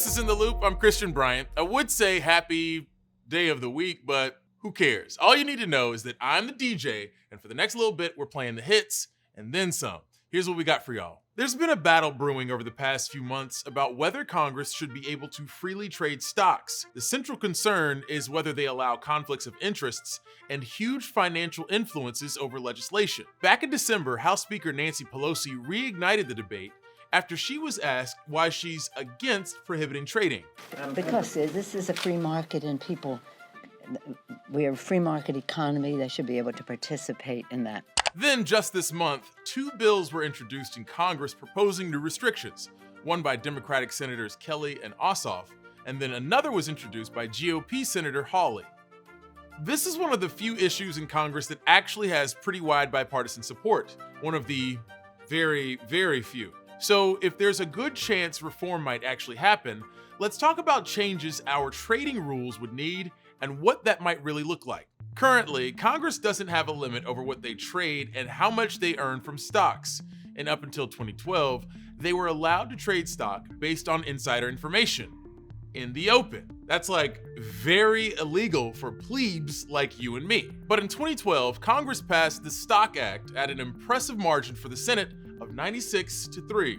This is In the Loop. I'm Christian Bryant. I would say happy day of the week, but who cares? All you need to know is that I'm the DJ, and for the next little bit, we're playing the hits and then some. Here's what we got for y'all. There's been a battle brewing over the past few months about whether Congress should be able to freely trade stocks. The central concern is whether they allow conflicts of interests and huge financial influences over legislation. Back in December, House Speaker Nancy Pelosi reignited the debate after she was asked why she's against prohibiting trading. Because this is a free market and we're a free market economy. They should be able to participate in that. Then just this month, two bills were introduced in Congress proposing new restrictions, one by Democratic Senators Kelly and Ossoff, and then another was introduced by GOP Senator Hawley. This is one of the few issues in Congress that actually has pretty wide bipartisan support, one of the very, very few. So if there's a good chance reform might actually happen, let's talk about changes our trading rules would need and what that might really look like. Currently, Congress doesn't have a limit over what they trade and how much they earn from stocks. And up until 2012, they were allowed to trade stock based on insider information in the open. That's like very illegal for plebes like you and me. But in 2012, Congress passed the Stock Act at an impressive margin for the Senate of 96-3.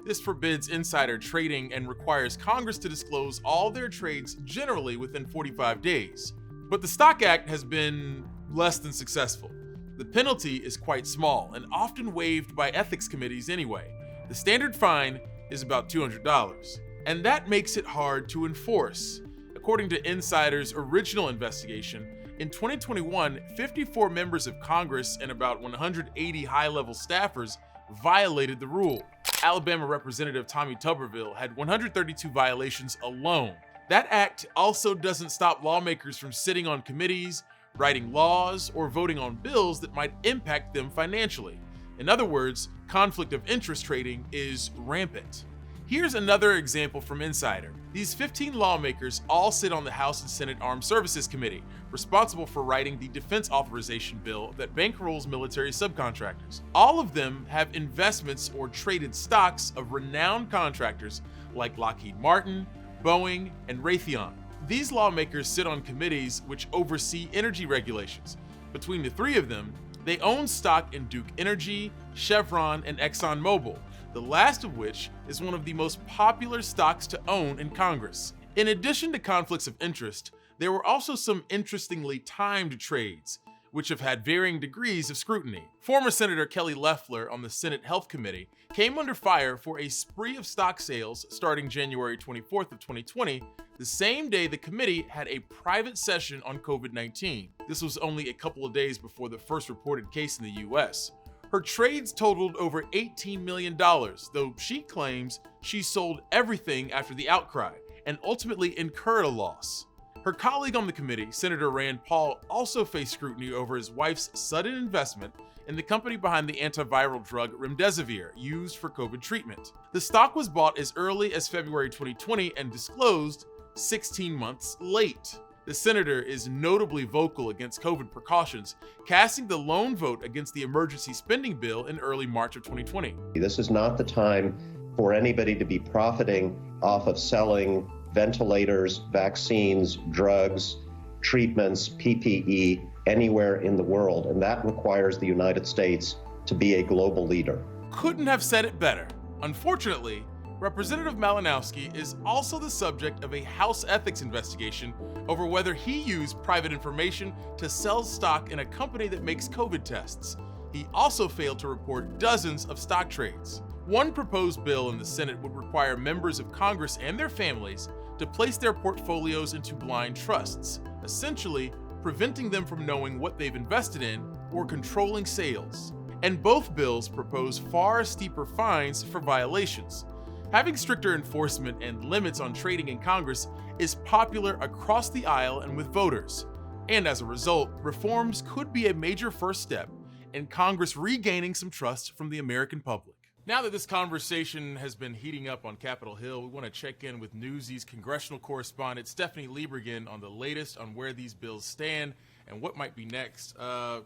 This forbids insider trading and requires Congress to disclose all their trades generally within 45 days. But the Stock Act has been less than successful. The penalty is quite small and often waived by ethics committees anyway. The standard fine is about $200, and that makes it hard to enforce. According to Insider's original investigation, in 2021, 54 members of Congress and about 180 high-level staffers violated the rule. Alabama Representative Tommy Tuberville had 132 violations alone. That act also doesn't stop lawmakers from sitting on committees, writing laws, or voting on bills that might impact them financially. In other words, conflict of interest trading is rampant. Here's another example from Insider. These 15 lawmakers all sit on the House and Senate Armed Services Committee, responsible for writing the defense authorization bill that bankrolls military subcontractors. All of them have investments or traded stocks of renowned contractors like Lockheed Martin, Boeing, and Raytheon. These lawmakers sit on committees which oversee energy regulations. Between the three of them, they own stock in Duke Energy, Chevron, and ExxonMobil, the last of which is one of the most popular stocks to own in Congress. In addition to conflicts of interest, there were also some interestingly timed trades, which have had varying degrees of scrutiny. Former Senator Kelly Loeffler on the Senate Health Committee came under fire for a spree of stock sales starting January 24th of 2020, the same day the committee had a private session on COVID-19. This was only a couple of days before the first reported case in the US. Her trades totaled over $18 million, though she claims she sold everything after the outcry and ultimately incurred a loss. Her colleague on the committee, Senator Rand Paul, also faced scrutiny over his wife's sudden investment in the company behind the antiviral drug remdesivir used for COVID treatment. The stock was bought as early as February 2020 and disclosed 16 months late. The senator is notably vocal against COVID precautions, casting the lone vote against the emergency spending bill in early March of 2020. This is not the time for anybody to be profiting off of selling ventilators, vaccines, drugs, treatments, PPE anywhere in the world, and that requires the United States to be a global leader. Couldn't have said it better. Unfortunately, Representative Malinowski is also the subject of a House ethics investigation over whether he used private information to sell stock in a company that makes COVID tests. He also failed to report dozens of stock trades. One proposed bill in the Senate would require members of Congress and their families to place their portfolios into blind trusts, essentially preventing them from knowing what they've invested in or controlling sales. And both bills propose far steeper fines for violations. Having stricter enforcement and limits on trading in Congress is popular across the aisle and with voters. And as a result, reforms could be a major first step in Congress regaining some trust from the American public. Now that this conversation has been heating up on Capitol Hill, we want to check in with Newsy's congressional correspondent Stephanie Liebergen on the latest on where these bills stand and what might be next.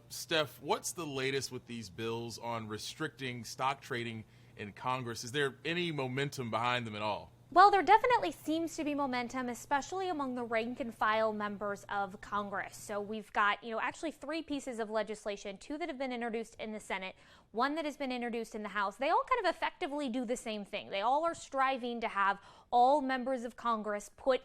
Steph, what's the latest with these bills on restricting stock trading in Congress? Is there any momentum behind them at all? Well, there definitely seems to be momentum, especially among the rank and file members of Congress. So we've got, actually 3 pieces of legislation, 2 that have been introduced in the Senate, 1 that has been introduced in the House. They all kind of effectively do the same thing. They all are striving to have all members of Congress put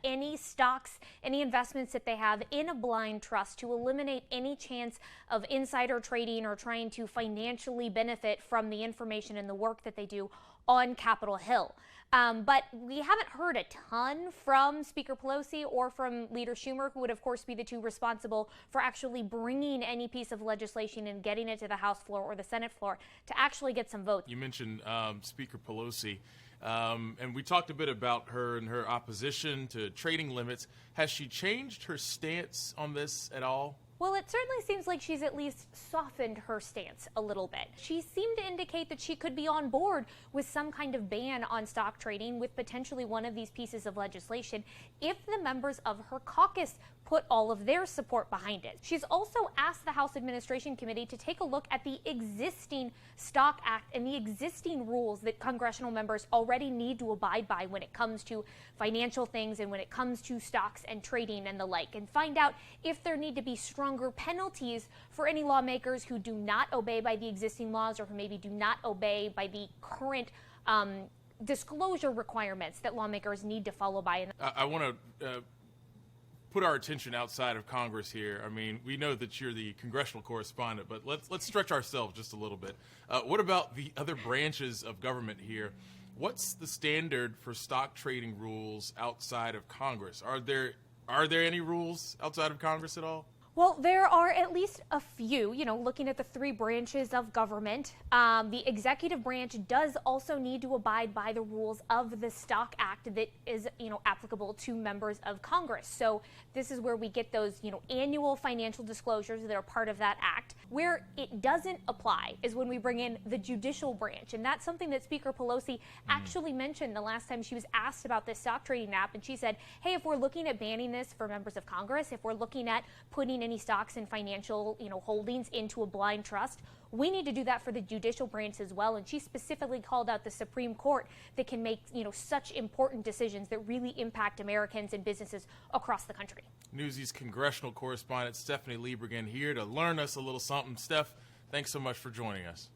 any stocks, any investments that they have in a blind trust to eliminate any chance of insider trading or trying to financially benefit from the information and the work that they do on Capitol Hill. But we haven't heard a ton from Speaker Pelosi or from Leader Schumer, who would, of course, be the 2 responsible for actually bringing any piece of legislation and getting it to the House floor or the Senate floor to actually get some votes. You mentioned Speaker Pelosi, and we talked a bit about her and her opposition to trading limits. Has she changed her stance on this at all? Well, it certainly seems like she's at least softened her stance a little bit. She seemed to indicate that she could be on board with some kind of ban on stock trading with potentially one of these pieces of legislation if the members of her caucus put all of their support behind it. She's also asked the House Administration Committee to take a look at the existing Stock Act and the existing rules that congressional members already need to abide by when it comes to financial things and when it comes to stocks and trading and the like, and find out if there need to be stronger penalties for any lawmakers who do not obey by the existing laws or who maybe do not obey by the current disclosure requirements that lawmakers need to follow by. I want to put our attention outside of Congress here. I mean, we know that you're the congressional correspondent, but let's stretch ourselves just a little bit. What about the other branches of government here? What's the standard for stock trading rules outside of Congress? Are there any rules outside of Congress at all? Well, there are at least a few, looking at the 3 branches of government. The executive branch does also need to abide by the rules of the Stock Act that is, applicable to members of Congress. So this is where we get those, annual financial disclosures that are part of that act. Where it doesn't apply is when we bring in the judicial branch. And that's something that Speaker Pelosi actually mentioned the last time she was asked about this stock trading app. And she said, hey, if we're looking at banning this for members of Congress, if we're looking at putting any stocks and financial, holdings into a blind trust, we need to do that for the judicial branch as well. And she specifically called out the Supreme Court that can make, such important decisions that really impact Americans and businesses across the country. Newsy's congressional correspondent Stephanie Liebergen here to learn us a little something. Steph, thanks so much for joining us.